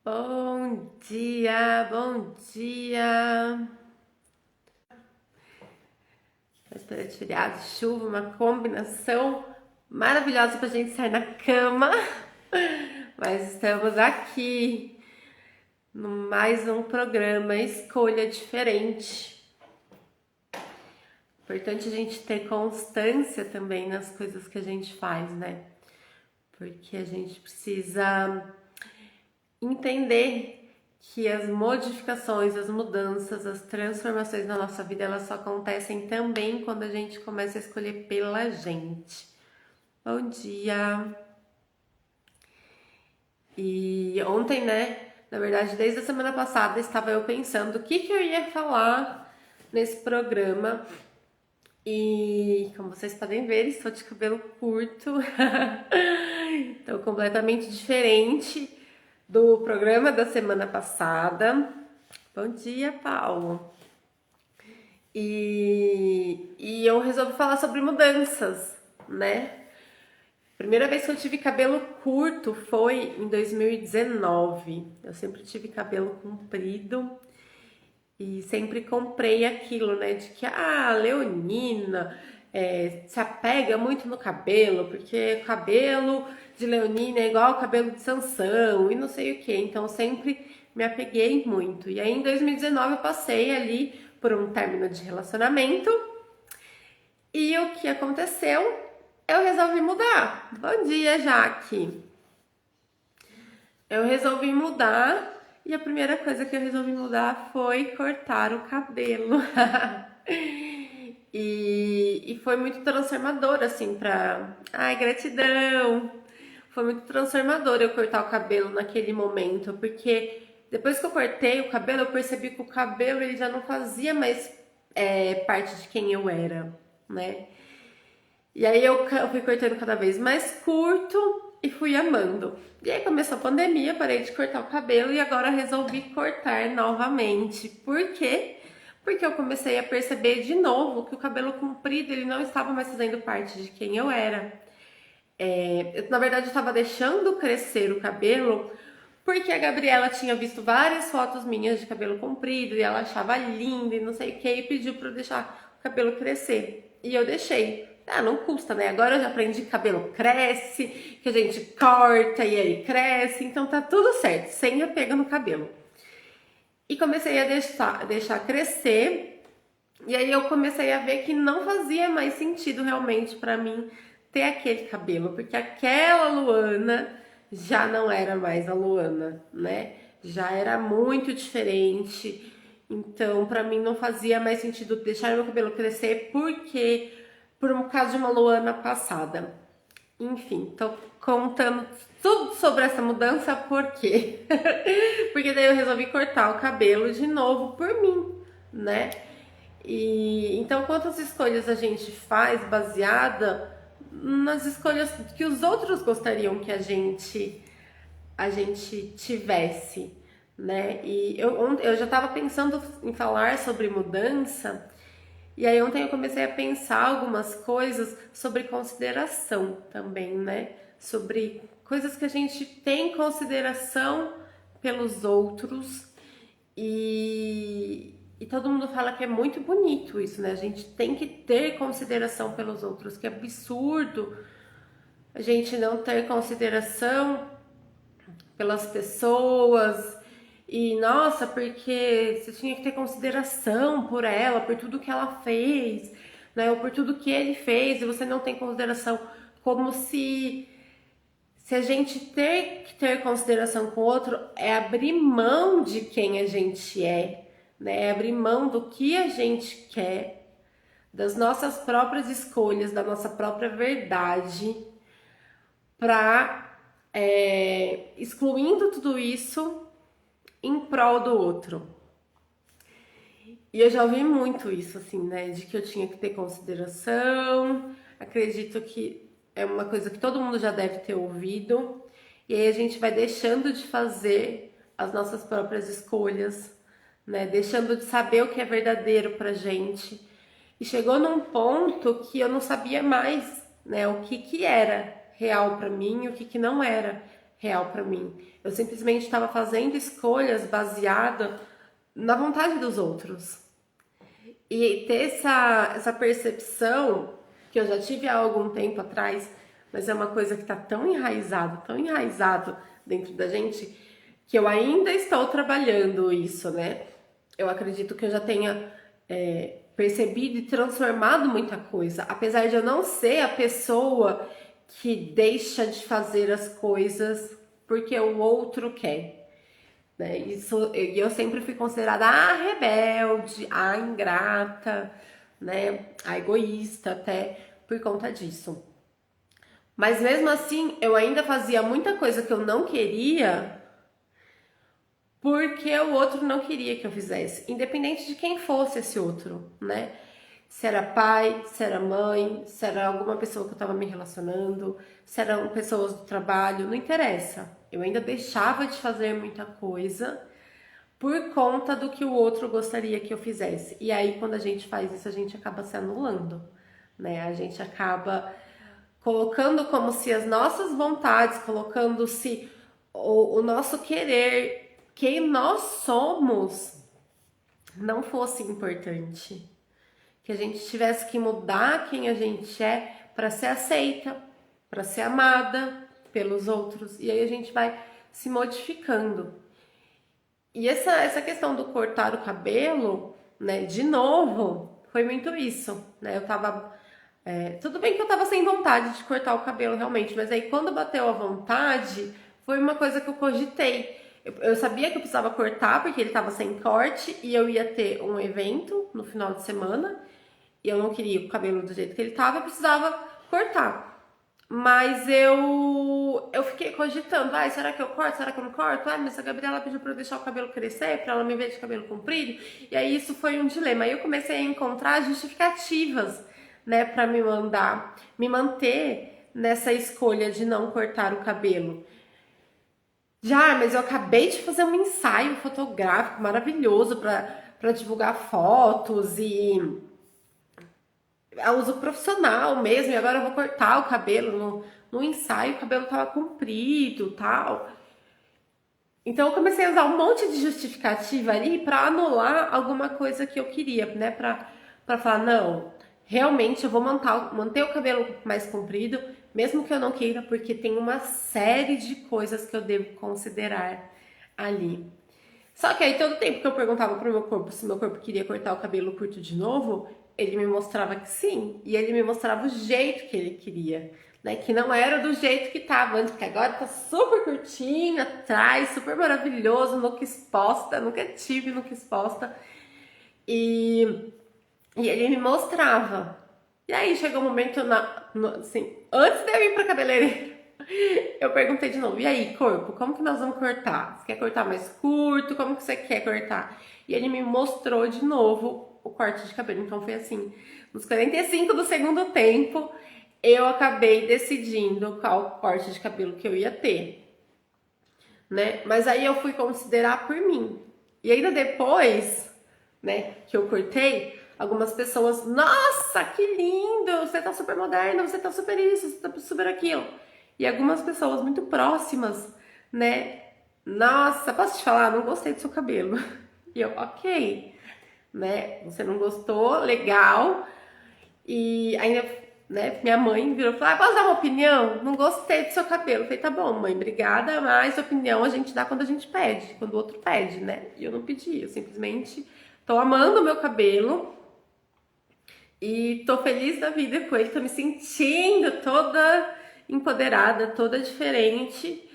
Bom dia, bom dia. Véspera de feriado, chuva, uma combinação maravilhosa pra gente sair na cama. Mas estamos aqui no mais um programa Escolha Diferente. Importante a gente ter constância também nas coisas que a gente faz, né? Porque a gente precisa entender que as modificações, as mudanças, as transformações na nossa vida, elas só acontecem também quando a gente começa a escolher pela gente. Bom dia! E ontem, né, na verdade, desde a semana passada, estava eu pensando o que eu ia falar nesse programa. E como vocês podem ver, estou de cabelo curto. Então, completamente diferente do programa da semana passada. Bom dia, Paulo. E eu resolvi falar sobre mudanças, né? Primeira vez que eu tive cabelo curto foi em 2019. Eu sempre tive cabelo comprido e sempre comprei aquilo, né? De que a leonina se apega muito no cabelo, porque cabelo de leonina é igual ao cabelo de Sansão e não sei o que. Então sempre me apeguei muito. E aí em 2019 eu passei ali por um término de relacionamento e o que aconteceu? Eu resolvi mudar. Bom dia, Jaque. Eu resolvi mudar e a primeira coisa que eu resolvi mudar foi cortar o cabelo. E foi muito transformador, assim, pra. Ai, gratidão! Foi muito transformador eu cortar o cabelo naquele momento, porque depois que eu cortei o cabelo, eu percebi que o cabelo ele já não fazia mais parte de quem eu era, né? E aí eu fui cortando cada vez mais curto e fui amando. E aí começou a pandemia, parei de cortar o cabelo e agora resolvi cortar novamente. Por quê? Porque eu comecei a perceber de novo que o cabelo comprido ele não estava mais fazendo parte de quem eu era. Na verdade, eu estava deixando crescer o cabelo porque a Gabriela tinha visto várias fotos minhas de cabelo comprido e ela achava lindo e não sei o que e pediu para eu deixar o cabelo crescer. E eu deixei. Ah, não custa, né? Agora eu já aprendi que cabelo cresce, que a gente corta e ele cresce, então tá tudo certo, sem apego no cabelo. E comecei a deixar crescer, e aí eu comecei a ver que não fazia mais sentido realmente para mim ter aquele cabelo, porque aquela Luana já não era mais a Luana, né? Já era muito diferente. Então, para mim não fazia mais sentido deixar meu cabelo crescer porque por um caso de uma Luana passada. Enfim, tô contando tudo sobre essa mudança, por quê? Porque daí eu resolvi cortar o cabelo de novo por mim, né? E então quantas escolhas a gente faz baseada nas escolhas que os outros gostariam que a gente tivesse, né? E eu já estava pensando em falar sobre mudança, e aí ontem eu comecei a pensar algumas coisas sobre consideração também, né? Sobre coisas que a gente tem consideração pelos outros e todo mundo fala que é muito bonito isso, né? A gente tem que ter consideração pelos outros, que é absurdo a gente não ter consideração pelas pessoas. E nossa, porque você tinha que ter consideração por ela, por tudo que ela fez, né? Ou por tudo que ele fez, e você não tem consideração, como se a gente ter que ter consideração com o outro é abrir mão de quem a gente né? É abrir mão do que a gente quer, das nossas próprias escolhas, da nossa própria verdade, para excluindo tudo isso em prol do outro. E eu já ouvi muito isso, assim, né? De que eu tinha que ter consideração. Acredito que é uma coisa que todo mundo já deve ter ouvido. E aí a gente vai deixando de fazer as nossas próprias escolhas, né? Deixando de saber o que é verdadeiro pra gente. E chegou num ponto que eu não sabia mais, né? O que era real pra mim e o que não era real pra mim. Eu simplesmente estava fazendo escolhas baseadas na vontade dos outros. E ter essa percepção, que eu já tive há algum tempo atrás, mas é uma coisa que está tão enraizado dentro da gente, que eu ainda estou trabalhando isso, né? Eu acredito que eu já tenha percebido e transformado muita coisa, apesar de eu não ser a pessoa que deixa de fazer as coisas porque o outro quer, né? Isso, eu sempre fui considerada a rebelde, a ingrata, né? A egoísta até por conta disso. Mas mesmo assim, eu ainda fazia muita coisa que eu não queria porque o outro não queria que eu fizesse, independente de quem fosse esse outro, né? Se era pai, se era mãe, se era alguma pessoa que eu tava me relacionando, se eram pessoas do trabalho, não interessa. Eu ainda deixava de fazer muita coisa por conta do que o outro gostaria que eu fizesse. E aí, quando a gente faz isso, a gente acaba se anulando, né? A gente acaba colocando como se as nossas vontades, colocando se o nosso querer, quem nós somos, não fosse importante. Que a gente tivesse que mudar quem a gente é para ser aceita, para ser amada pelos outros. E aí a gente vai se modificando. E essa questão do cortar o cabelo, né, de novo, foi muito isso, né? Eu tava. Tudo bem que eu tava sem vontade de cortar o cabelo realmente, mas aí quando bateu a vontade, foi uma coisa que eu cogitei. Eu sabia que eu precisava cortar porque ele tava sem corte e eu ia ter um evento no final de semana e eu não queria o cabelo do jeito que ele tava, eu precisava cortar. Mas eu fiquei cogitando, ai, será que eu corto? Será que eu não corto? Ai, mas a Gabriela pediu pra eu deixar o cabelo crescer, pra ela me ver de cabelo comprido. E aí isso foi um dilema. Aí eu comecei a encontrar justificativas, né, pra me manter nessa escolha de não cortar o cabelo. Já, mas eu acabei de fazer um ensaio fotográfico maravilhoso pra divulgar fotos e a uso profissional mesmo, e agora eu vou cortar o cabelo no ensaio, o cabelo tava comprido, tal. Então eu comecei a usar um monte de justificativa ali para anular alguma coisa que eu queria, né? Para falar, não, realmente eu vou manter o cabelo mais comprido, mesmo que eu não queira, porque tem uma série de coisas que eu devo considerar ali. Só que aí todo tempo que eu perguntava pro meu corpo se meu corpo queria cortar o cabelo curto de novo, ele me mostrava que sim, e ele me mostrava o jeito que ele queria, né? Que não era do jeito que tava antes, porque agora tá super curtinho atrás, super maravilhoso, nunca exposta, nunca tive nunca exposta. E, e ele me mostrava. E aí chegou um momento, assim, antes de eu ir pra cabeleireira, eu perguntei de novo, e aí, corpo, como que nós vamos cortar? Você quer cortar mais curto? Como que você quer cortar? E ele me mostrou de novo o corte de cabelo. Então foi assim, nos 45 do segundo tempo, eu acabei decidindo qual corte de cabelo que eu ia ter, né? Mas aí eu fui considerar por mim. E ainda depois, né, que eu cortei, algumas pessoas, nossa, que lindo, você tá super moderna, você tá super isso, você tá super aquilo. E algumas pessoas muito próximas, né, nossa, posso te falar, não gostei do seu cabelo. E eu, ok, né, você não gostou, legal. E ainda, né, minha mãe virou e falou, posso dar uma opinião? Não gostei do seu cabelo. Eu falei, tá bom, mãe, obrigada, mas opinião a gente dá quando a gente pede, quando o outro pede, né? E eu não pedi, eu simplesmente tô amando o meu cabelo e tô feliz da vida com ele, tô me sentindo toda empoderada, toda diferente.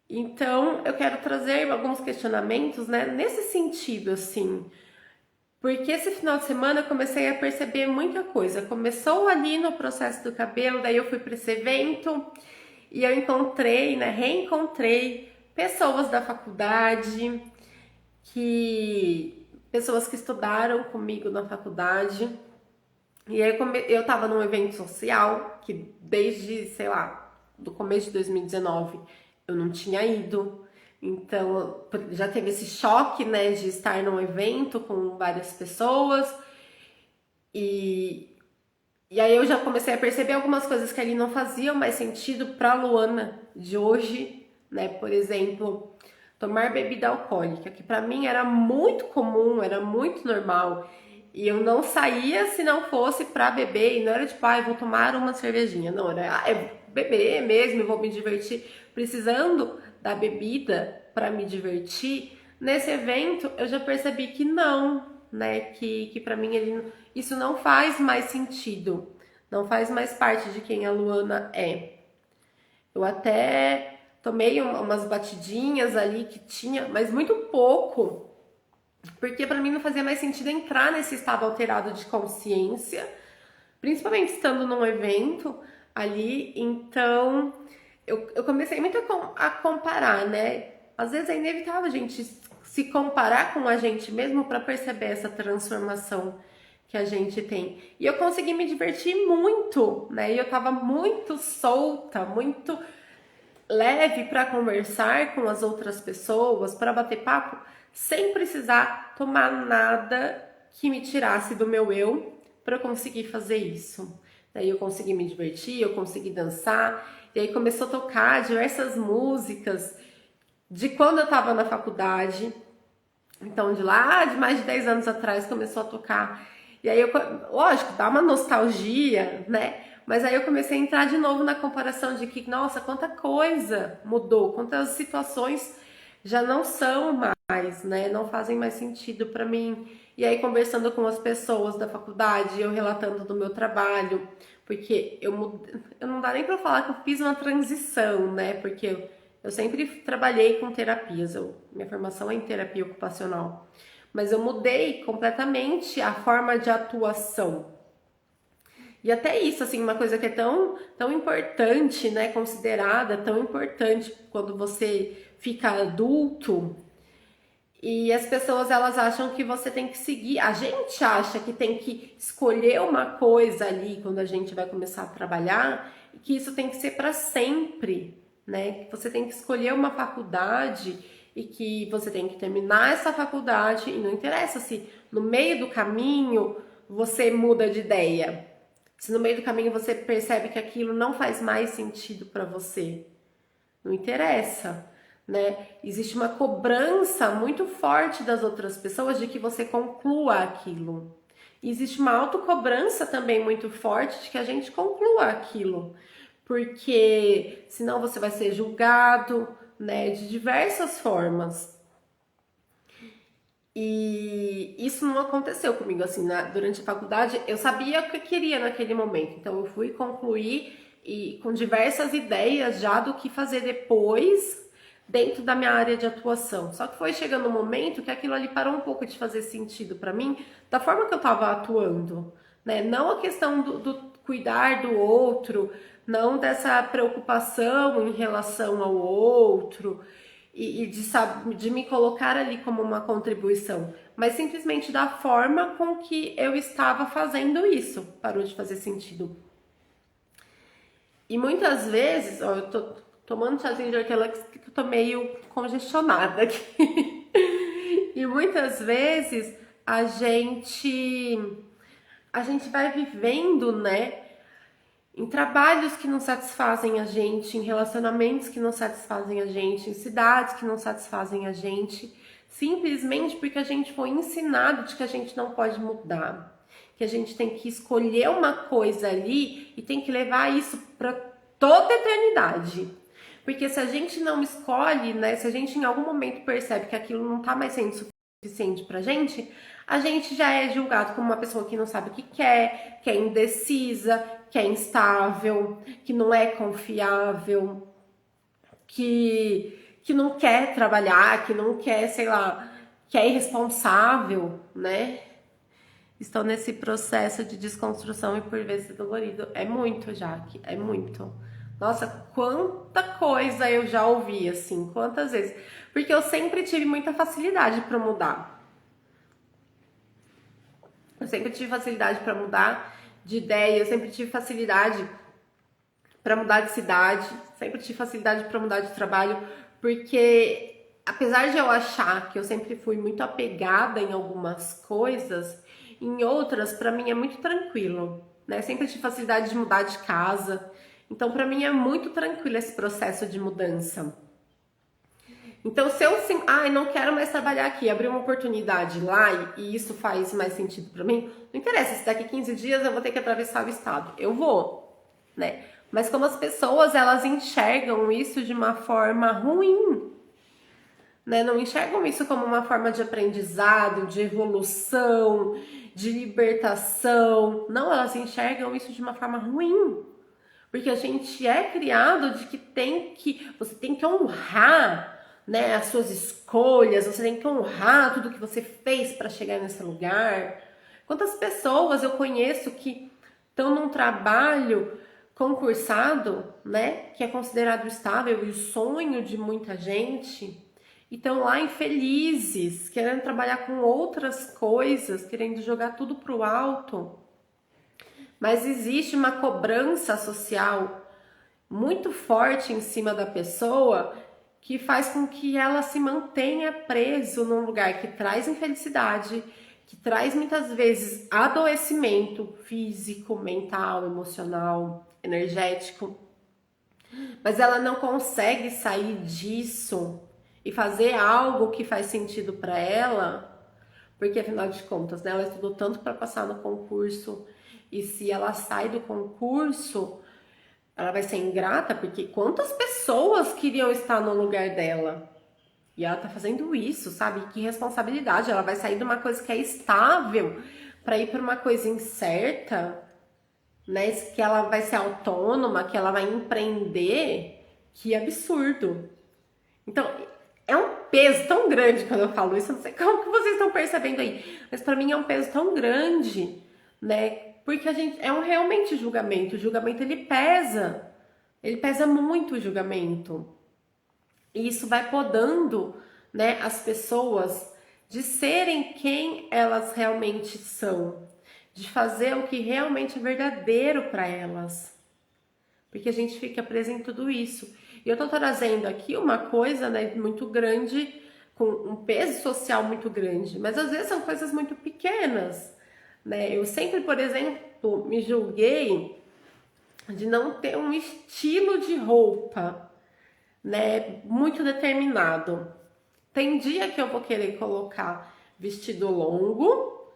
Então, eu quero trazer alguns questionamentos, né, nesse sentido, assim, porque esse final de semana eu comecei a perceber muita coisa. Começou ali no processo do cabelo, daí eu fui para esse evento e eu encontrei, né, reencontrei pessoas da faculdade, pessoas que estudaram comigo na faculdade. E aí eu tava num evento social que desde, sei lá, do começo de 2019 eu não tinha ido. Então, já teve esse choque, né, de estar num evento com várias pessoas. E aí eu já comecei a perceber algumas coisas que ali não faziam mais sentido pra Luana de hoje, né? Por exemplo, tomar bebida alcoólica, que pra mim era muito comum, era muito normal. E eu não saía se não fosse pra beber, e não era tipo, vou tomar uma cervejinha. Não, era, beber mesmo, eu vou me divertir. Precisando da bebida pra me divertir, nesse evento eu já percebi que não, né? Que para mim isso não faz mais sentido, não faz mais parte de quem a Luana é. Eu até tomei umas batidinhas ali que tinha, mas muito pouco, porque para mim não fazia mais sentido entrar nesse estado alterado de consciência, principalmente estando num evento ali. Então eu comecei muito a comparar, né? Às vezes é inevitável a gente se comparar com a gente mesmo para perceber essa transformação que a gente tem. E eu consegui me divertir muito, né? E eu tava muito solta, muito leve para conversar com as outras pessoas, para bater papo, sem precisar tomar nada que me tirasse do meu eu para eu conseguir fazer isso. Daí eu consegui me divertir, eu consegui dançar, e aí começou a tocar diversas músicas de quando eu estava na faculdade. Então, de lá, de mais de 10 anos atrás, começou a tocar. E aí, lógico, dá uma nostalgia, né? Mas aí eu comecei a entrar de novo na comparação de que, nossa, quanta coisa mudou, quantas situações já não são mais, né? Não fazem mais sentido para mim. E aí, conversando com as pessoas da faculdade, eu relatando do meu trabalho, porque eu não dá nem para falar que eu fiz uma transição, né? Porque eu sempre trabalhei com terapias, minha formação é em terapia ocupacional, mas eu mudei completamente a forma de atuação. E até isso, assim, uma coisa que é tão importante, né, considerada tão importante quando você fica adulto, e as pessoas elas acham que você tem que seguir, a gente acha que tem que escolher uma coisa ali quando a gente vai começar a trabalhar, e que isso tem que ser para sempre, né? Que você tem que escolher uma faculdade e que você tem que terminar essa faculdade, e não interessa se no meio do caminho você muda de ideia. Se no meio do caminho você percebe que aquilo não faz mais sentido para você, não interessa, né? Existe uma cobrança muito forte das outras pessoas de que você conclua aquilo. E existe uma autocobrança também muito forte de que a gente conclua aquilo, porque senão você vai ser julgado, né, de diversas formas. E isso não aconteceu comigo, assim, durante a faculdade, eu sabia o que eu queria naquele momento, então eu fui concluir e com diversas ideias já do que fazer depois dentro da minha área de atuação. Só que foi chegando um momento que aquilo ali parou um pouco de fazer sentido para mim, da forma que eu estava atuando, né? Não a questão do cuidar do outro, não dessa preocupação em relação ao outro, e de me colocar ali como uma contribuição, mas simplesmente da forma com que eu estava fazendo isso, parou de fazer sentido. E muitas vezes, ó, eu tô tomando chazinho de hortelã que eu tô meio congestionada aqui. E muitas vezes a gente vai vivendo, né, em trabalhos que não satisfazem a gente, em relacionamentos que não satisfazem a gente, em cidades que não satisfazem a gente, simplesmente porque a gente foi ensinado de que a gente não pode mudar, que a gente tem que escolher uma coisa ali e tem que levar isso para toda a eternidade. Porque se a gente não escolhe, né, se a gente em algum momento percebe que aquilo não tá mais sendo suficiente pra gente, a gente já é julgado como uma pessoa que não sabe o que é indecisa, que é instável, que não é confiável, que não quer trabalhar, que não quer, sei lá, que é irresponsável, né? Estou nesse processo de desconstrução e por vezes é dolorido. É muito, Jaque, é muito. Nossa, quanta coisa eu já ouvi, assim, quantas vezes. Porque eu sempre tive muita facilidade para mudar. Eu sempre tive facilidade para mudar de ideia, eu sempre tive facilidade para mudar de cidade, sempre tive facilidade para mudar de trabalho, porque apesar de eu achar que eu sempre fui muito apegada em algumas coisas, em outras para mim é muito tranquilo, né? Sempre tive facilidade de mudar de casa. Então, para mim é muito tranquilo esse processo de mudança. Então, se eu sim, não quero mais trabalhar aqui, abrir uma oportunidade lá e isso faz mais sentido para mim, não interessa se daqui 15 dias eu vou ter que atravessar o estado, eu vou, né? Mas como as pessoas, elas enxergam isso de uma forma ruim, né? Não enxergam isso como uma forma de aprendizado, de evolução, de libertação. Não, elas enxergam isso de uma forma ruim. Porque a gente é criado de que você tem que honrar, né, as suas escolhas, você tem que honrar tudo que você fez para chegar nesse lugar. Quantas pessoas eu conheço que estão num trabalho concursado, né, que é considerado estável e o sonho de muita gente, e estão lá infelizes, querendo trabalhar com outras coisas, querendo jogar tudo pro alto. Mas existe uma cobrança social muito forte em cima da pessoa que faz com que ela se mantenha preso num lugar que traz infelicidade, que traz muitas vezes adoecimento físico, mental, emocional, energético. Mas ela não consegue sair disso e fazer algo que faz sentido para ela, porque afinal de contas, né, ela estudou tanto para passar no concurso, e se ela sai do concurso, ela vai ser ingrata, porque quantas pessoas queriam estar no lugar dela? E ela tá fazendo isso, sabe? Que responsabilidade. Ela vai sair de uma coisa que é estável para ir para uma coisa incerta, né? Que ela vai ser autônoma, que ela vai empreender. Que absurdo. Então, é um peso tão grande quando eu falo isso. Eu não sei como que vocês estão percebendo aí, mas para mim é um peso tão grande, né? Porque a gente é um realmente julgamento. O julgamento ele pesa muito o julgamento. E isso vai podando, né, as pessoas de serem quem elas realmente são, de fazer o que realmente é verdadeiro para elas. Porque a gente fica preso em tudo isso. E eu tô trazendo aqui uma coisa, né, muito grande, com um peso social muito grande, mas às vezes são coisas muito pequenas, né? Eu sempre, por exemplo, me julguei de não ter um estilo de roupa, né, muito determinado. Tem dia que eu vou querer colocar vestido longo,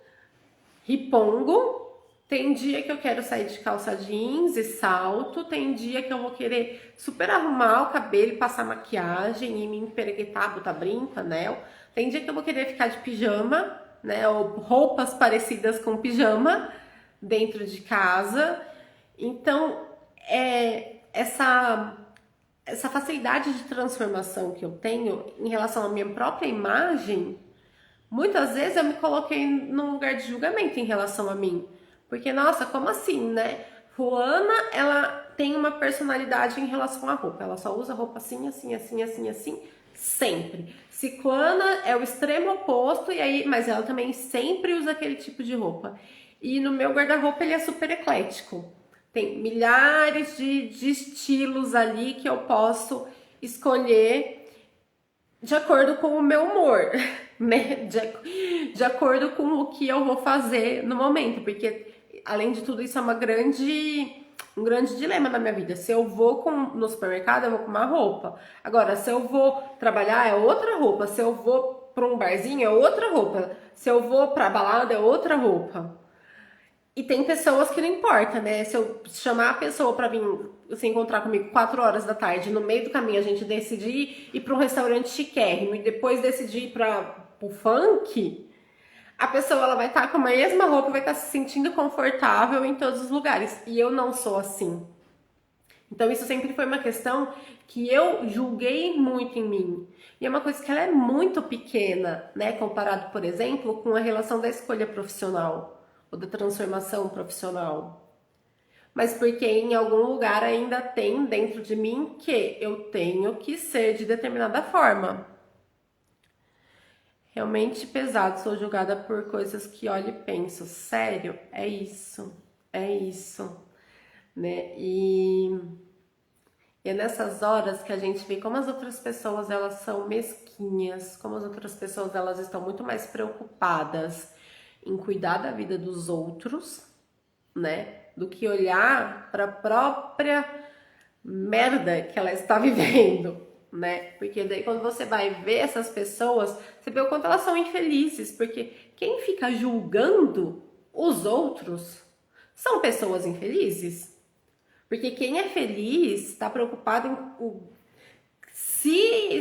ripongo, tem dia que eu quero sair de calça jeans e salto, tem dia que eu vou querer super arrumar o cabelo e passar maquiagem e me emperequetar, botar brinco, anel. Tem dia que eu vou querer ficar de pijama, né, ou roupas parecidas com pijama dentro de casa. Então, essa facilidade de transformação que eu tenho em relação à minha própria imagem, muitas vezes eu me coloquei num lugar de julgamento em relação a mim. Porque, nossa, como assim, né? Fulana, ela tem uma personalidade em relação à roupa. Ela só usa roupa assim, assim, assim, assim, assim, sempre. Ciclana é o extremo oposto, e aí, mas ela também sempre usa aquele tipo de roupa. E no meu guarda-roupa ele é super eclético. Tem milhares de estilos ali que eu posso escolher de acordo com o meu humor, né? De acordo com o que eu vou fazer no momento, porque além de tudo isso é um grande dilema na minha vida. Se eu vou no supermercado, eu vou com uma roupa. Agora, se eu vou trabalhar, é outra roupa. Se eu vou para um barzinho, é outra roupa. Se eu vou pra balada, é outra roupa. E tem pessoas que não importa, né? Se eu chamar a pessoa pra vir se encontrar comigo 4 horas da tarde, no meio do caminho a gente decidir ir pra um restaurante chiquérrimo e depois decidir ir pro funk, a pessoa ela vai estar com a mesma roupa, vai estar se sentindo confortável em todos os lugares. E eu não sou assim. Então isso sempre foi uma questão que eu julguei muito em mim. E é uma coisa que ela é muito pequena, né? Comparado, por exemplo, com a relação da escolha profissional ou da transformação profissional. Mas porque em algum lugar ainda tem dentro de mim que eu tenho que ser de determinada forma. Realmente pesado, sou julgada por coisas que olho e penso, sério, é isso, né? E é nessas horas que a gente vê como as outras pessoas elas são mesquinhas, como as outras pessoas elas estão muito mais preocupadas em cuidar da vida dos outros, né? Do que olhar para a própria merda que ela está vivendo, né? Porque daí quando você vai ver essas pessoas, você vê o quanto elas são infelizes, porque quem fica julgando os outros são pessoas infelizes. Porque quem é feliz está preocupado em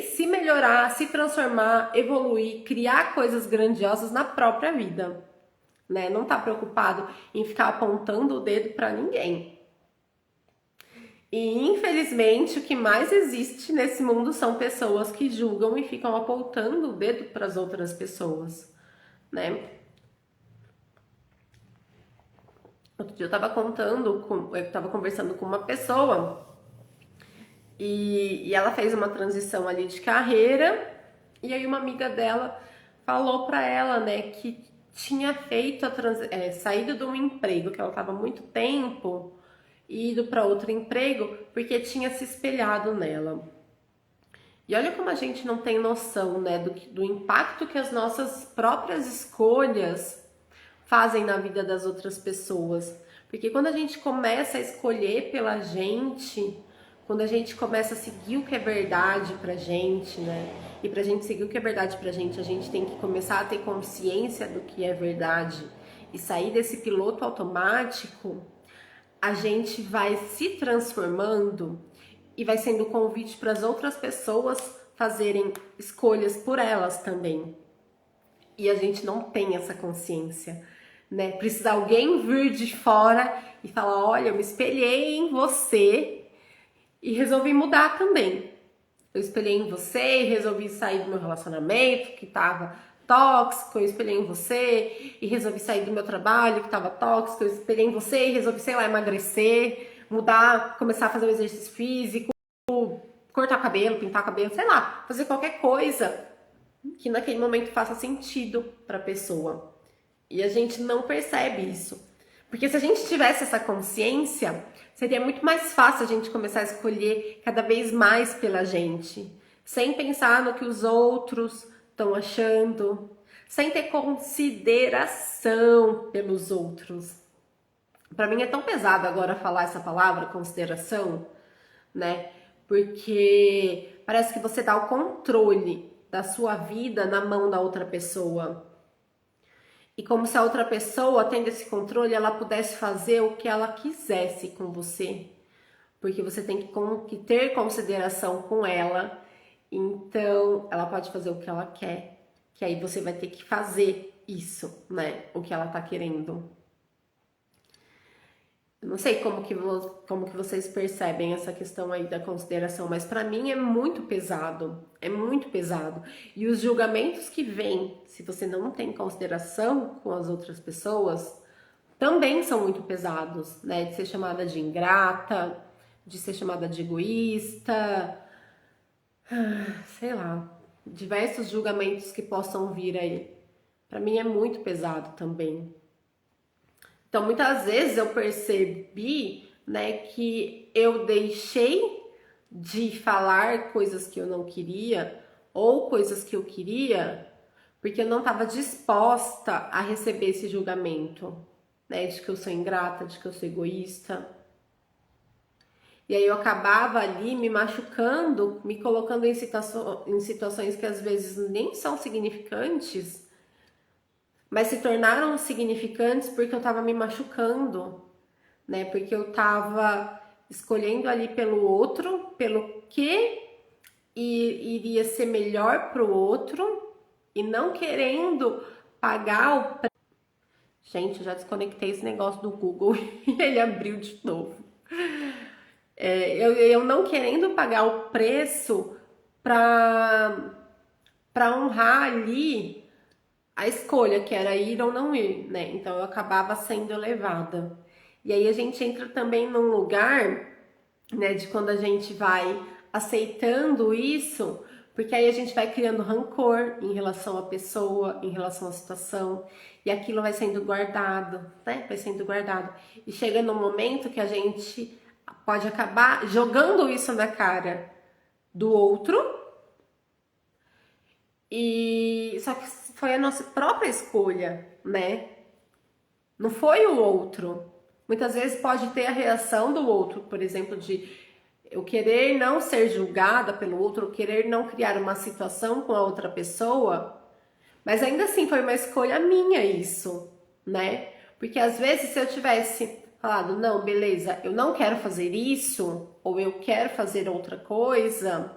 se melhorar, se transformar, evoluir, criar coisas grandiosas na própria vida, né? Não está preocupado em ficar apontando o dedo para ninguém. E infelizmente o que mais existe nesse mundo são pessoas que julgam e ficam apontando o dedo para as outras pessoas, né? Outro dia eu tava conversando com uma pessoa e ela fez uma transição ali de carreira, e aí uma amiga dela falou pra ela, né, que tinha feito saído de um emprego que ela tava há muito tempo e ido para outro emprego porque tinha se espelhado nela. E olha como a gente não tem noção, né, do impacto que as nossas próprias escolhas fazem na vida das outras pessoas. Porque quando a gente começa a escolher pela gente, quando a gente começa a seguir o que é verdade pra gente, né? E pra gente seguir o que é verdade pra gente, a gente tem que começar a ter consciência do que é verdade e sair desse piloto automático. A gente vai se transformando e vai sendo convite para as outras pessoas fazerem escolhas por elas também. E a gente não tem essa consciência, né? Precisa alguém vir de fora e falar: olha, eu me espelhei em você e resolvi mudar também. Eu espelhei em você e resolvi sair do meu relacionamento que estava tóxico, eu espelhei em você e resolvi sair do meu trabalho que estava tóxico, eu espelhei em você e resolvi, sei lá, emagrecer, mudar, começar a fazer um exercício físico, cortar o cabelo, pintar o cabelo, sei lá, fazer qualquer coisa que naquele momento faça sentido para a pessoa. E a gente não percebe isso. Porque se a gente tivesse essa consciência, seria muito mais fácil a gente começar a escolher cada vez mais pela gente, sem pensar no que os outros estão achando, sem ter consideração pelos outros. Para mim é tão pesado agora falar essa palavra, consideração, né? Porque parece que você dá o controle da sua vida na mão da outra pessoa. E como se a outra pessoa, tendo esse controle, ela pudesse fazer o que ela quisesse com você. Porque você tem que ter consideração com ela. Então, ela pode fazer o que ela quer. Que aí você vai ter que fazer isso, né? O que ela tá querendo. Eu não sei como que vocês percebem essa questão aí da consideração, mas para mim é muito pesado, é muito pesado. E os julgamentos que vêm, se você não tem consideração com as outras pessoas, também são muito pesados, né? De ser chamada de ingrata, de ser chamada de egoísta, sei lá, diversos julgamentos que possam vir aí. Para mim é muito pesado também. Então, muitas vezes eu percebi, né, que eu deixei de falar coisas que eu não queria ou coisas que eu queria porque eu não estava disposta a receber esse julgamento, né, de que eu sou ingrata, de que eu sou egoísta. E aí eu acabava ali me machucando, me colocando em situações que às vezes nem são significantes, mas se tornaram significantes porque eu tava me machucando, né? Porque eu tava escolhendo ali pelo outro, pelo que iria ser melhor pro outro e não querendo pagar o preço. Gente, eu já desconectei esse negócio do Google e ele abriu de novo. Eu não querendo pagar o preço para honrar ali a escolha, que era ir ou não ir, né? Então eu acabava sendo levada. E aí a gente entra também num lugar, né, de quando a gente vai aceitando isso, porque aí a gente vai criando rancor em relação à pessoa, em relação à situação, e aquilo vai sendo guardado, né? Vai sendo guardado. E chega num momento que a gente pode acabar jogando isso na cara do outro, e só que foi a nossa própria escolha, né? Não foi o outro. Muitas vezes pode ter a reação do outro, por exemplo, de Eu querer não ser julgada pelo outro, eu querer não criar uma situação com a outra pessoa, mas ainda assim foi uma escolha minha isso, né? Porque às vezes se eu tivesse falado, não, beleza, eu não quero fazer isso, ou eu quero fazer outra coisa,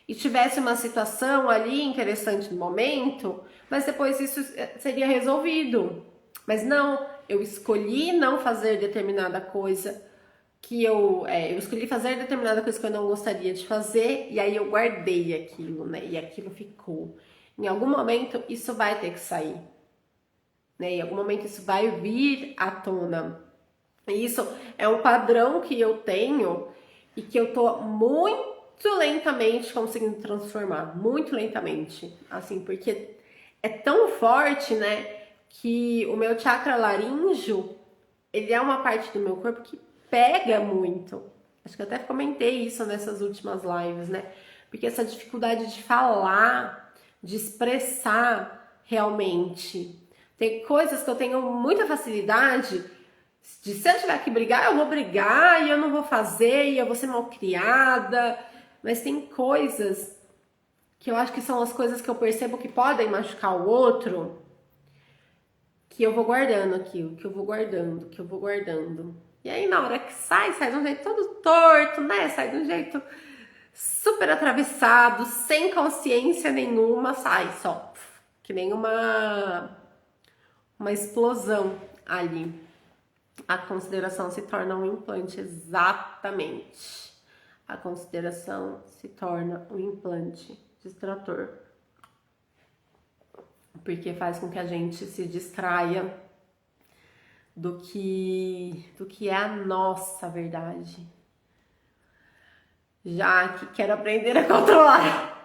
e tivesse uma situação ali interessante no momento, mas depois isso seria resolvido. Mas não, eu escolhi não fazer determinada coisa eu escolhi fazer determinada coisa que eu não gostaria de fazer, e aí eu guardei aquilo, né? E aquilo ficou. Em algum momento isso vai ter que sair, né? Em algum momento isso vai vir à tona. E isso é um padrão que eu tenho e que eu tô muito lentamente conseguindo transformar, muito lentamente, assim, porque é tão forte, né, que o meu chakra laríngeo, ele é uma parte do meu corpo que pega muito. Acho que eu até comentei isso nessas últimas lives, né? Porque essa dificuldade de falar, de expressar realmente. Tem coisas que eu tenho muita facilidade de se eu tiver que brigar, eu vou brigar e eu não vou fazer e eu vou ser mal criada. Mas tem coisas que eu acho que são as coisas que eu percebo que podem machucar o outro, que eu vou guardando aquilo, que eu vou guardando, que eu vou guardando. E aí na hora que sai de um jeito todo torto, né? Sai de um jeito super atravessado, sem consciência nenhuma, sai só. Que nem uma explosão ali. A consideração se torna um implante, exatamente. A consideração se torna um implante distrator. Porque faz com que a gente se distraia do que é a nossa verdade. Já que quero aprender a controlar.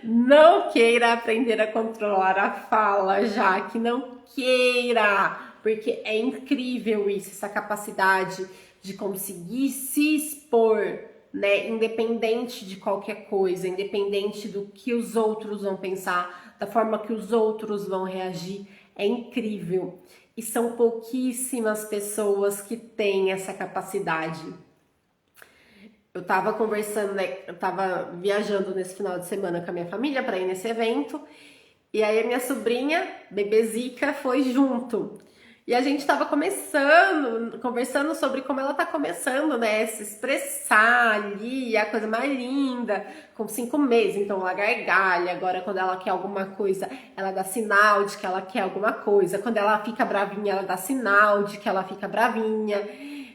Não queira aprender a controlar a fala, já que não queira, porque é incrível isso, essa capacidade de conseguir se expor, né, independente de qualquer coisa, independente do que os outros vão pensar, da forma que os outros vão reagir, é incrível. E são pouquíssimas pessoas que têm essa capacidade. Eu tava conversando, né? Eu tava viajando nesse final de semana com a minha família para ir nesse evento. E aí a minha sobrinha, bebezica, foi junto. E a gente tava conversando sobre como ela tá começando, né? Se expressar ali, a coisa mais linda, com 5 meses. Então ela gargalha. Agora, quando ela quer alguma coisa, ela dá sinal de que ela quer alguma coisa. Quando ela fica bravinha, ela dá sinal de que ela fica bravinha.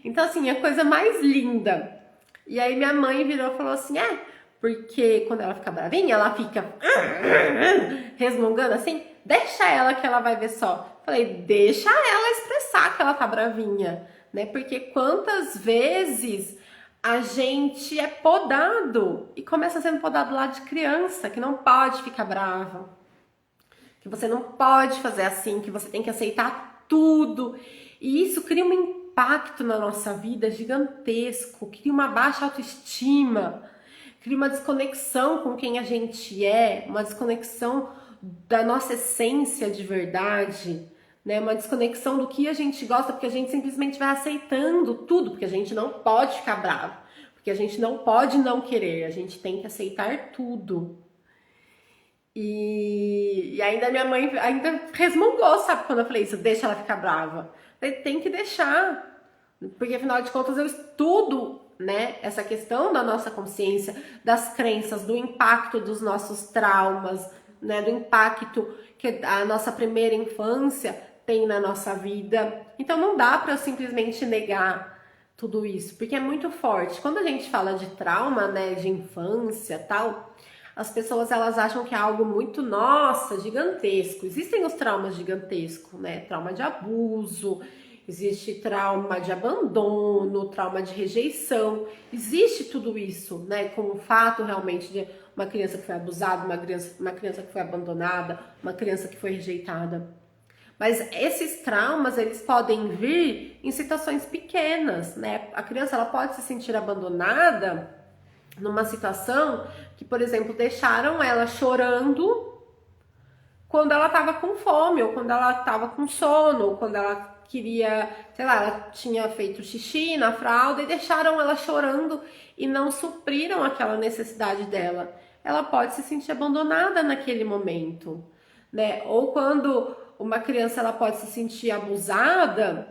Então, assim, é a coisa mais linda. E aí minha mãe virou e falou assim, porque quando ela fica bravinha, ela fica resmungando assim, deixa ela que ela vai ver só. Falei, deixa ela expressar que ela tá bravinha, né? Porque quantas vezes a gente é podado e começa sendo podado lá de criança, que não pode ficar brava, que você não pode fazer assim, que você tem que aceitar tudo. E isso cria um impacto na nossa vida gigantesco, cria uma baixa autoestima, cria uma desconexão com quem a gente é, uma desconexão da nossa essência de verdade, né? Uma desconexão do que a gente gosta, porque a gente simplesmente vai aceitando tudo, porque a gente não pode ficar bravo, porque a gente não pode não querer, a gente tem que aceitar tudo. E ainda minha mãe ainda resmungou, sabe, quando eu falei isso, deixa ela ficar brava. Tem que deixar, porque afinal de contas eu estudo, né, essa questão da nossa consciência, das crenças, do impacto dos nossos traumas, né, do impacto que a nossa primeira infância tem na nossa vida. Então não dá para eu simplesmente negar tudo isso, porque é muito forte. Quando a gente fala de trauma, né, de infância, tal, as pessoas elas acham que é algo muito, nossa, gigantesco. Existem os traumas gigantescos, né? Trauma de abuso, existe trauma de abandono, trauma de rejeição. Existe tudo isso, né? Com o fato realmente de uma criança que foi abusada, uma criança que foi abandonada, uma criança que foi rejeitada. Mas esses traumas, eles podem vir em situações pequenas, né? A criança ela pode se sentir abandonada numa situação que, por exemplo, deixaram ela chorando quando ela tava com fome, ou quando ela tava com sono, ou quando ela queria, sei lá, ela tinha feito xixi na fralda e deixaram ela chorando e não supriram aquela necessidade dela. Ela pode se sentir abandonada naquele momento, né? Ou quando uma criança ela pode se sentir abusada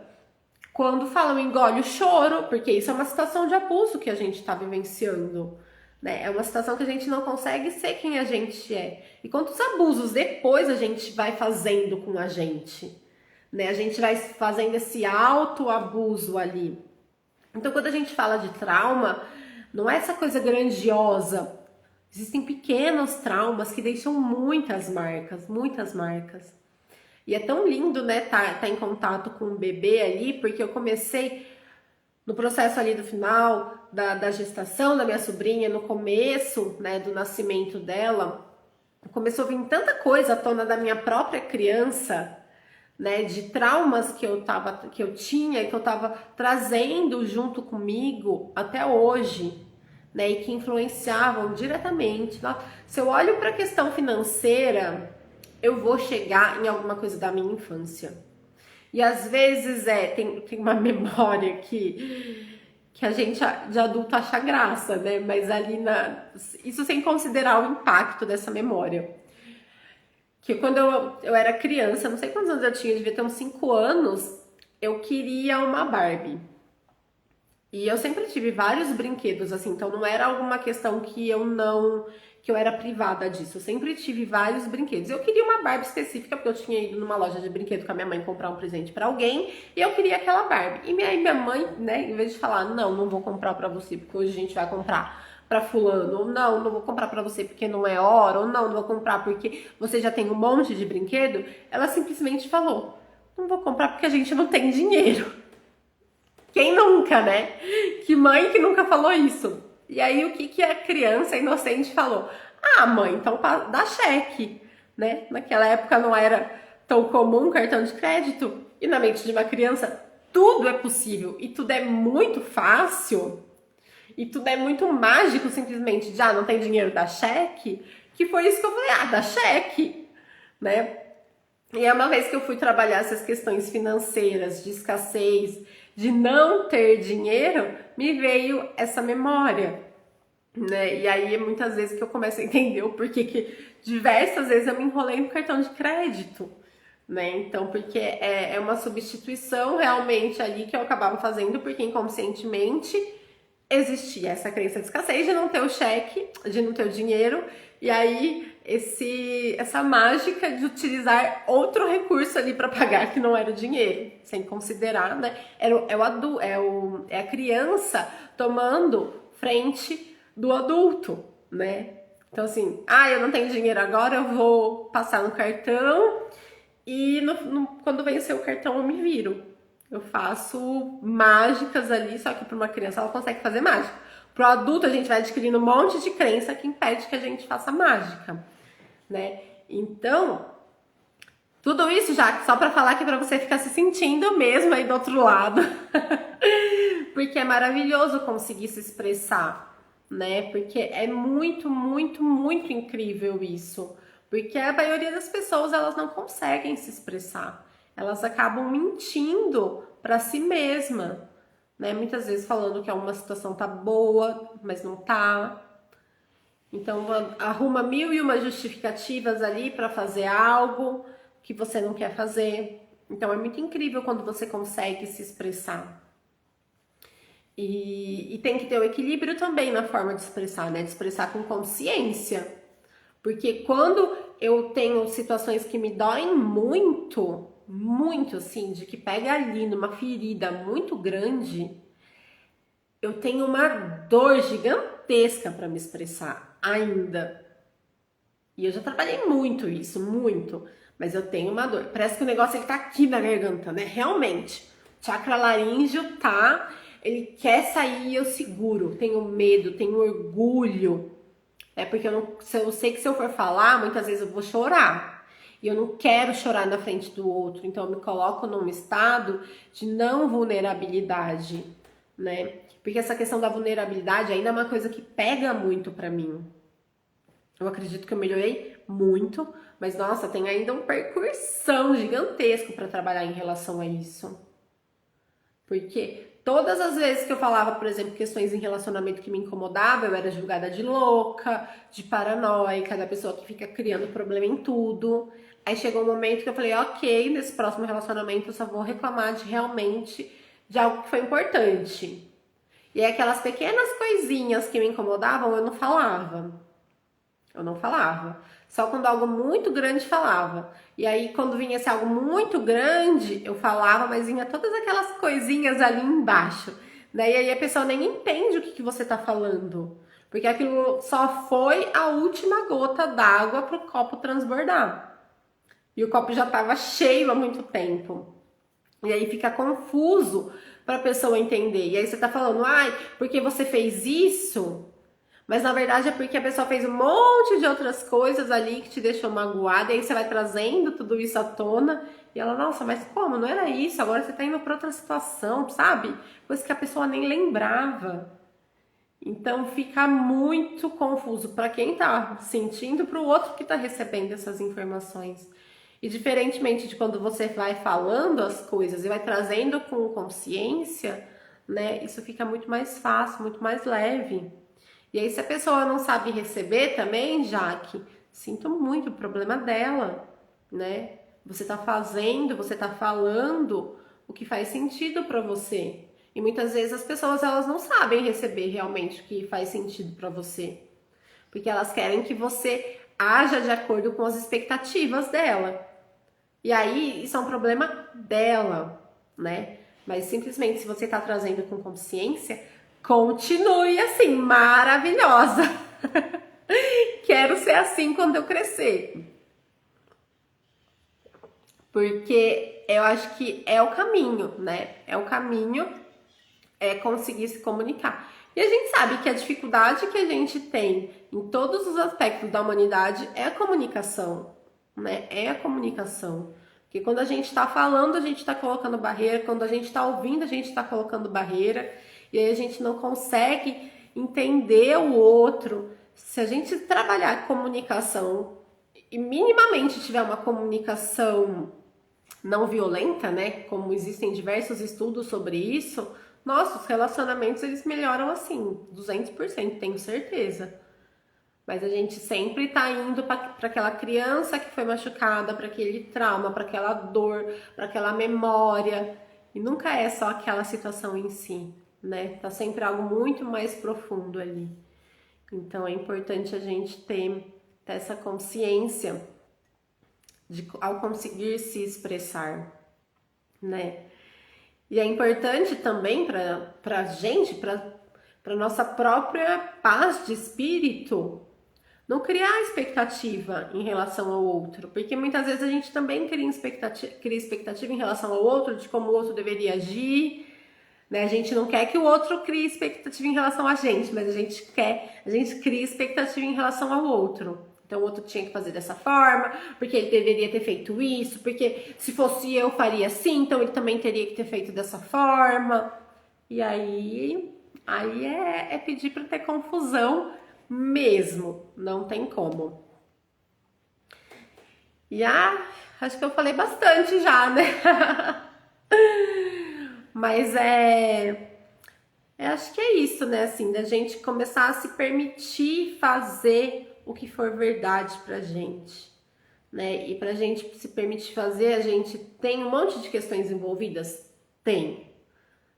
quando falam engole o choro, porque isso é uma situação de abuso que a gente está vivenciando, né? É uma situação que a gente não consegue ser quem a gente é. E quantos abusos depois a gente vai fazendo com a gente, né? A gente vai fazendo esse autoabuso ali. Então, quando a gente fala de trauma, não é essa coisa grandiosa. Existem pequenos traumas que deixam muitas marcas, muitas marcas. E é tão lindo, né, tá em contato com o bebê ali, porque eu comecei no processo ali do final da gestação da minha sobrinha, no começo, né, do nascimento dela, começou a vir tanta coisa à tona da minha própria criança, né, de traumas que eu tinha e que eu tava trazendo junto comigo até hoje, né, e que influenciavam diretamente. Se eu olho para a questão financeira, eu vou chegar em alguma coisa da minha infância. E às vezes tem uma memória que a gente de adulto acha graça, né? Mas ali isso sem considerar o impacto dessa memória. Que quando eu era criança, não sei quantos anos eu tinha, devia ter uns 5 anos, eu queria uma Barbie. E eu sempre tive vários brinquedos, assim, então não era alguma questão que eu era privada disso. Eu sempre tive vários brinquedos. Eu queria uma Barbie específica, porque eu tinha ido numa loja de brinquedo com a minha mãe comprar um presente pra alguém, e eu queria aquela Barbie. E minha mãe, né, em vez de falar, não vou comprar pra você, porque hoje a gente vai comprar pra fulano, ou não vou comprar pra você porque não é hora, ou não vou comprar porque você já tem um monte de brinquedo, ela simplesmente falou, não vou comprar porque a gente não tem dinheiro. Quem nunca, né? Que mãe que nunca falou isso? E aí o que a criança inocente falou? Ah, mãe, então dá cheque, né? Naquela época não era tão comum cartão de crédito. E na mente de uma criança tudo é possível e tudo é muito fácil. E tudo é muito mágico, simplesmente, já não tem dinheiro, dá cheque. Que foi isso que eu falei, dá cheque, né? E é uma vez que eu fui trabalhar essas questões financeiras, de escassez, de não ter dinheiro, me veio essa memória, né? E aí muitas vezes que eu começo a entender o porquê que diversas vezes eu me enrolei no cartão de crédito, né? Então, porque é uma substituição realmente ali que eu acabava fazendo, porque inconscientemente existia essa crença de escassez, de não ter o cheque, de não ter o dinheiro, e aí essa mágica de utilizar outro recurso ali para pagar que não era o dinheiro, sem considerar, né? É a criança tomando frente do adulto, né? Então assim, eu não tenho dinheiro agora, eu vou passar no cartão e quando vencer o cartão eu me viro. Eu faço mágicas ali, só que para uma criança ela consegue fazer mágica. Para o adulto a gente vai adquirindo um monte de crença que impede que a gente faça mágica, né? Então, tudo isso já só para falar que é para você ficar se sentindo mesmo aí do outro lado. Porque é maravilhoso conseguir se expressar, né? Porque é muito, muito, muito incrível isso. Porque a maioria das pessoas, elas não conseguem se expressar. Elas acabam mentindo para si mesma, né? Muitas vezes falando que uma situação tá boa, mas não tá. Então arruma 1001 justificativas ali para fazer algo que você não quer fazer. Então é muito incrível quando você consegue se expressar. E tem que ter o equilíbrio também na forma de expressar, né? De expressar com consciência. Porque quando eu tenho situações que me doem muito, muito assim, de que pega ali numa ferida muito grande, eu tenho uma dor gigantesca para me expressar ainda. E eu já trabalhei muito isso, muito. Mas eu tenho uma dor. Parece que o negócio ele tá aqui na garganta, né? Realmente. O chakra laríngeo tá... Ele quer sair e eu seguro. Tenho medo, tenho orgulho. Porque eu sei que se eu for falar, muitas vezes eu vou chorar. E eu não quero chorar na frente do outro. Então eu me coloco num estado de não vulnerabilidade, né? Porque essa questão da vulnerabilidade ainda é uma coisa que pega muito pra mim. Eu acredito que eu melhorei muito, mas nossa, tem ainda um percursão gigantesco para trabalhar em relação a isso. Porque todas as vezes que eu falava, por exemplo, questões em relacionamento que me incomodavam, eu era julgada de louca, de paranoica, da pessoa que fica criando problema em tudo. Aí chegou um momento que eu falei, ok, nesse próximo relacionamento eu só vou reclamar de realmente de algo que foi importante. E aí aquelas pequenas coisinhas que me incomodavam, eu não falava. Eu não falava. Só quando algo muito grande falava. E aí, quando vinha esse algo muito grande, eu falava, mas vinha todas aquelas coisinhas ali embaixo. Né? E aí a pessoa nem entende o que você tá falando. Porque aquilo só foi a última gota d'água pro copo transbordar. E o copo já estava cheio há muito tempo. E aí fica confuso para a pessoa entender. E aí você tá falando, ai, porque você fez isso? Mas na verdade é porque a pessoa fez um monte de outras coisas ali que te deixou magoada, e aí você vai trazendo tudo isso à tona, e ela, nossa, mas como? Não era isso, agora você tá indo para outra situação, sabe? Coisa que a pessoa nem lembrava. Então fica muito confuso para quem tá sentindo, para o outro que tá recebendo essas informações. E diferentemente de quando você vai falando as coisas e vai trazendo com consciência, né? Isso fica muito mais fácil, muito mais leve. E aí, se a pessoa não sabe receber também, Jaque, sinto muito, o problema dela, né? Você tá fazendo, você tá falando o que faz sentido para você. E muitas vezes as pessoas, elas não sabem receber realmente o que faz sentido para você. Porque elas querem que você haja de acordo com as expectativas dela. E aí, isso é um problema dela, né? Mas simplesmente, se você tá trazendo com consciência, continue assim, maravilhosa. Quero ser assim quando eu crescer. Porque eu acho que é o caminho, né? É o caminho, é conseguir se comunicar. E a gente sabe que a dificuldade que a gente tem em todos os aspectos da humanidade é a comunicação, né? É a comunicação. Porque quando a gente está falando, a gente está colocando barreira. Quando a gente está ouvindo, a gente está colocando barreira. E aí a gente não consegue entender o outro. Se a gente trabalhar comunicação e minimamente tiver uma comunicação não violenta, né? Como existem diversos estudos sobre isso, nossos relacionamentos eles melhoram assim, 200%, tenho certeza. Mas a gente sempre tá indo para aquela criança que foi machucada, para aquele trauma, para aquela dor, para aquela memória. E nunca é só aquela situação em si, né? Tá sempre algo muito mais profundo ali. Então é importante a gente ter essa consciência ao conseguir se expressar, né? E é importante também para a gente, para nossa própria paz de espírito, não criar expectativa em relação ao outro, porque muitas vezes a gente também cria expectativa em relação ao outro, de como o outro deveria agir, né? A gente não quer que o outro crie expectativa em relação a gente, mas a gente cria expectativa em relação ao outro. Então o outro tinha que fazer dessa forma, porque ele deveria ter feito isso, porque se fosse eu faria assim, então ele também teria que ter feito dessa forma. E aí é pedir para ter confusão mesmo, não tem como. E acho que eu falei bastante já, né? Mas acho que é isso, né? Assim, da gente começar a se permitir fazer o que for verdade pra gente, né? E pra gente se permitir fazer, a gente tem um monte de questões envolvidas? Tem,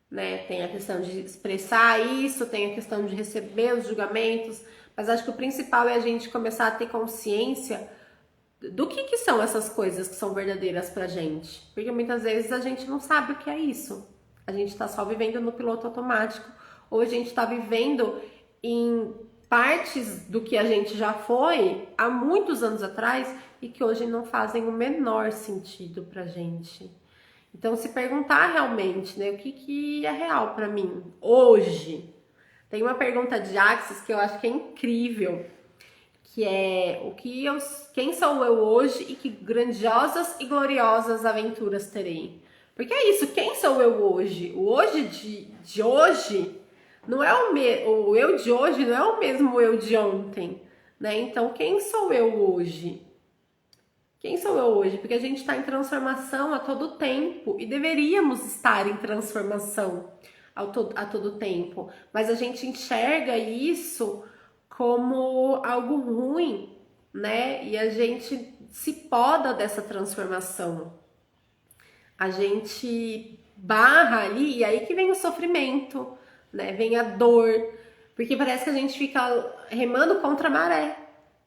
né? Tem a questão de expressar isso, tem a questão de receber os julgamentos, mas acho que o principal é a gente começar a ter consciência do que são essas coisas que são verdadeiras pra gente. Porque muitas vezes a gente não sabe o que é isso. A gente tá só vivendo no piloto automático, ou a gente tá vivendo em partes do que a gente já foi há muitos anos atrás e que hoje não fazem o menor sentido pra gente. Então, se perguntar realmente, né, o que é real pra mim hoje. Tem uma pergunta de Axis que eu acho que é incrível, que é quem sou eu hoje e que grandiosas e gloriosas aventuras terei. Porque é isso, quem sou eu hoje? O hoje de hoje não é o eu de hoje não é o mesmo eu de ontem, né? Então, quem sou eu hoje? Quem sou eu hoje? Porque a gente está em transformação a todo tempo e deveríamos estar em transformação a todo tempo, mas a gente enxerga isso como algo ruim, né? E a gente se poda dessa transformação. A gente barra ali e aí que vem o sofrimento, né? Vem a dor, porque parece que a gente fica remando contra a maré,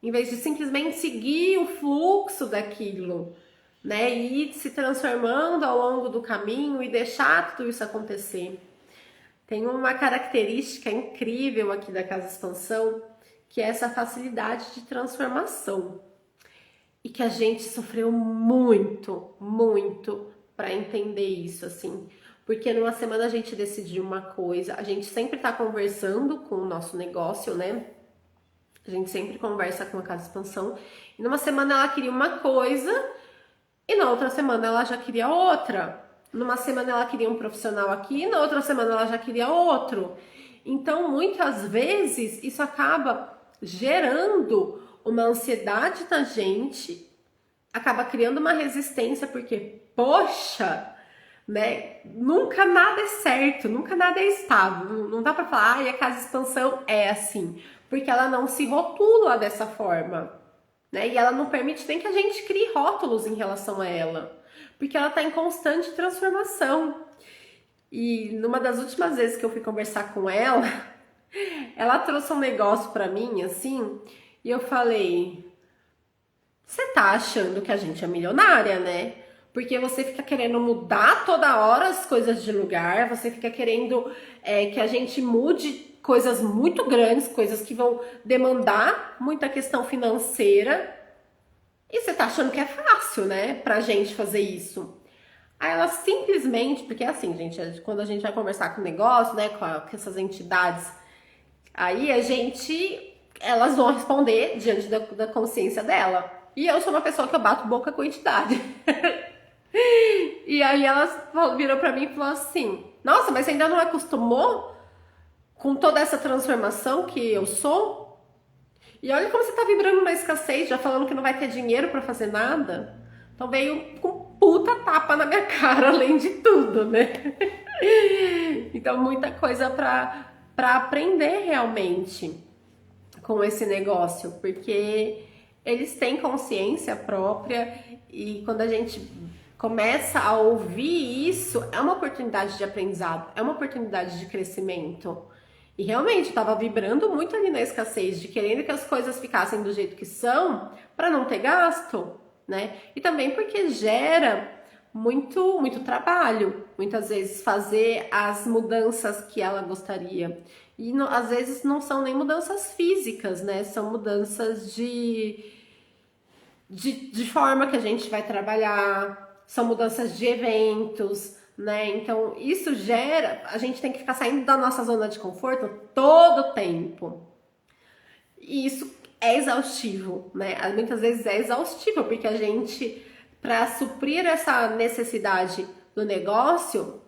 em vez de simplesmente seguir o fluxo daquilo, né? E ir se transformando ao longo do caminho e deixar tudo isso acontecer. Tem uma característica incrível aqui da Casa Expansão, que é essa facilidade de transformação. E que a gente sofreu muito, muito para entender isso, assim. Porque numa semana a gente decidiu uma coisa, a gente sempre tá conversando com o nosso negócio, né? A gente sempre conversa com a Casa Expansão. E numa semana ela queria uma coisa e na outra semana ela já queria outra. Numa semana ela queria um profissional aqui e na outra semana ela já queria outro. Então, muitas vezes, isso acaba gerando uma ansiedade na gente, acaba criando uma resistência, porque, poxa, né? Nunca nada é certo, nunca nada é estável. Não dá pra falar, ai, a Casa Expansão é assim, porque ela não se rotula dessa forma, né? E ela não permite nem que a gente crie rótulos em relação a ela, porque ela tá em constante transformação. E numa das últimas vezes que eu fui conversar com ela, ela trouxe um negócio pra mim, assim, e eu falei: você tá achando que a gente é milionária, né? Porque você fica querendo mudar toda hora as coisas de lugar, você fica querendo que a gente mude coisas muito grandes, coisas que vão demandar muita questão financeira. E você tá achando que é fácil, né, pra gente fazer isso? Aí ela simplesmente, porque é assim, gente, quando a gente vai conversar com o negócio, né, com essas entidades, aí elas vão responder diante da consciência dela. E eu sou uma pessoa que eu bato boca com entidade. E aí ela virou pra mim e falou assim: nossa, mas você ainda não acostumou com toda essa transformação que eu sou? E olha como você tá vibrando na escassez, já falando que não vai ter dinheiro pra fazer nada. Então veio com puta tapa na minha cara, além de tudo, né? Então muita coisa pra aprender realmente com esse negócio, porque eles têm consciência própria e quando a gente começa a ouvir isso, é uma oportunidade de aprendizado, é uma oportunidade de crescimento. E realmente estava vibrando muito ali na escassez, de querendo que as coisas ficassem do jeito que são, para não ter gasto, né? E também porque gera muito trabalho, muitas vezes fazer as mudanças que ela gostaria. E às vezes não são nem mudanças físicas, né? São mudanças de forma que a gente vai trabalhar, são mudanças de eventos, né? Então, isso gera, a gente tem que ficar saindo da nossa zona de conforto todo o tempo. E isso é exaustivo, né? Muitas vezes é exaustivo, porque a gente, para suprir essa necessidade do negócio,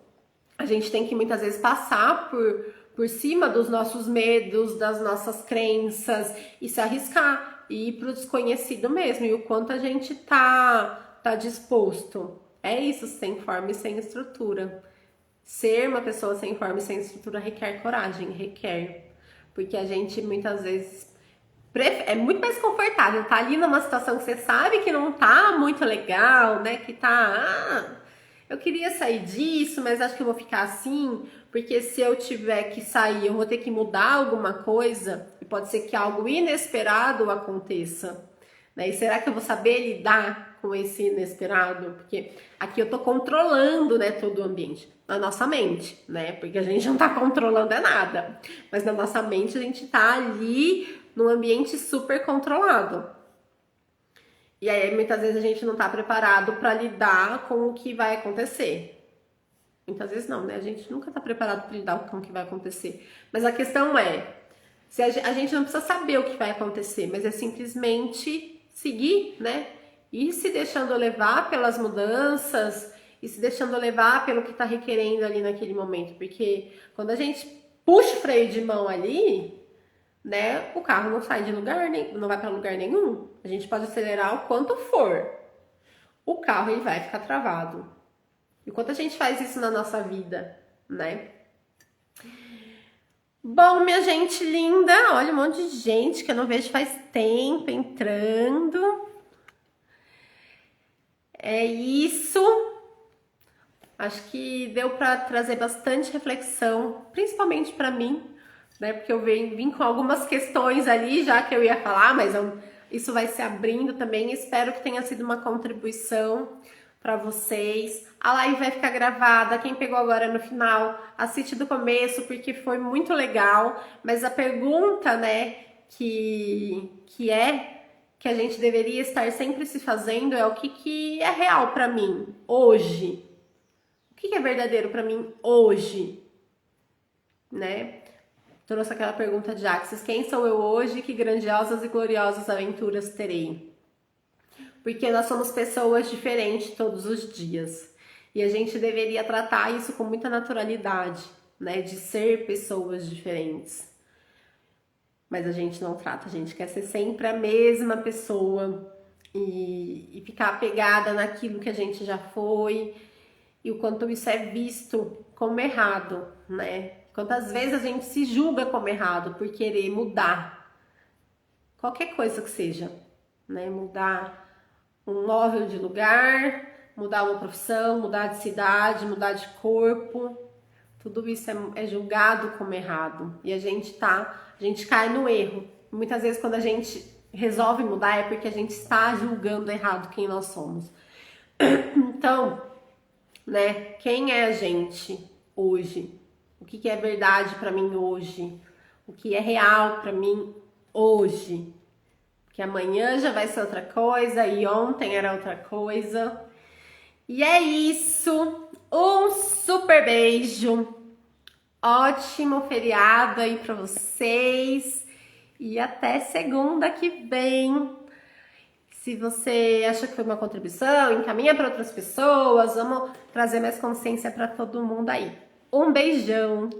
a gente tem que muitas vezes passar por cima dos nossos medos, das nossas crenças e se arriscar e ir para o desconhecido mesmo. E o quanto a gente tá disposto. É isso, sem forma e sem estrutura. Ser uma pessoa sem forma e sem estrutura requer coragem, requer. Porque a gente muitas vezes é muito mais confortável tá ali numa situação que você sabe que não tá muito legal, né? Que tá, eu queria sair disso, mas acho que eu vou ficar assim, porque se eu tiver que sair, eu vou ter que mudar alguma coisa, e pode ser que algo inesperado aconteça, né? E será que eu vou saber lidar com esse inesperado? Porque aqui eu tô controlando, né, todo o ambiente, na nossa mente, né? Porque a gente não tá controlando nada, mas na nossa mente a gente tá ali num ambiente super controlado. E aí muitas vezes a gente não tá preparado para lidar com o que vai acontecer. Muitas vezes não, né? A gente nunca tá preparado para lidar com o que vai acontecer. Mas a questão é, se a gente não precisa saber o que vai acontecer, mas é simplesmente seguir, né? Ir se deixando levar pelas mudanças e se deixando levar pelo que tá requerendo ali naquele momento. Porque quando a gente puxa o freio de mão ali, né? O carro não sai de lugar, não vai para lugar nenhum. A gente pode acelerar o quanto for. O carro ele vai ficar travado. E quanto a gente faz isso na nossa vida, né? Bom, minha gente linda, olha um monte de gente que eu não vejo faz tempo entrando. É isso. Acho que deu para trazer bastante reflexão, principalmente para mim, né? Porque eu vim com algumas questões ali já que eu ia falar, mas isso vai se abrindo também. Espero que tenha sido uma contribuição para vocês. A live vai ficar gravada. Quem pegou agora no final, assiste do começo porque foi muito legal. Mas a pergunta, né, que a gente deveria estar sempre se fazendo é o que é real para mim hoje. O que é verdadeiro para mim hoje, né? Trouxe aquela pergunta de Axis: quem sou eu hoje? Que grandiosas e gloriosas aventuras terei? Porque nós somos pessoas diferentes todos os dias. E a gente deveria tratar isso com muita naturalidade, né? De ser pessoas diferentes. Mas a gente não trata, a gente quer ser sempre a mesma pessoa e ficar apegada naquilo que a gente já foi e o quanto isso é visto como errado, né? Quantas vezes a gente se julga como errado por querer mudar qualquer coisa que seja, né? Mudar um móvel de lugar, mudar uma profissão, mudar de cidade, mudar de corpo. Tudo isso é julgado como errado. E a gente cai no erro. Muitas vezes quando a gente resolve mudar é porque a gente está julgando errado quem nós somos. Então, né, quem é a gente hoje? O que é verdade para mim hoje? O que é real para mim hoje? Que amanhã já vai ser outra coisa e ontem era outra coisa. E é isso. Um super beijo. Ótimo feriado aí para vocês. E até segunda que vem. Se você acha que foi uma contribuição, encaminha para outras pessoas. Vamos trazer mais consciência para todo mundo aí. Um beijão.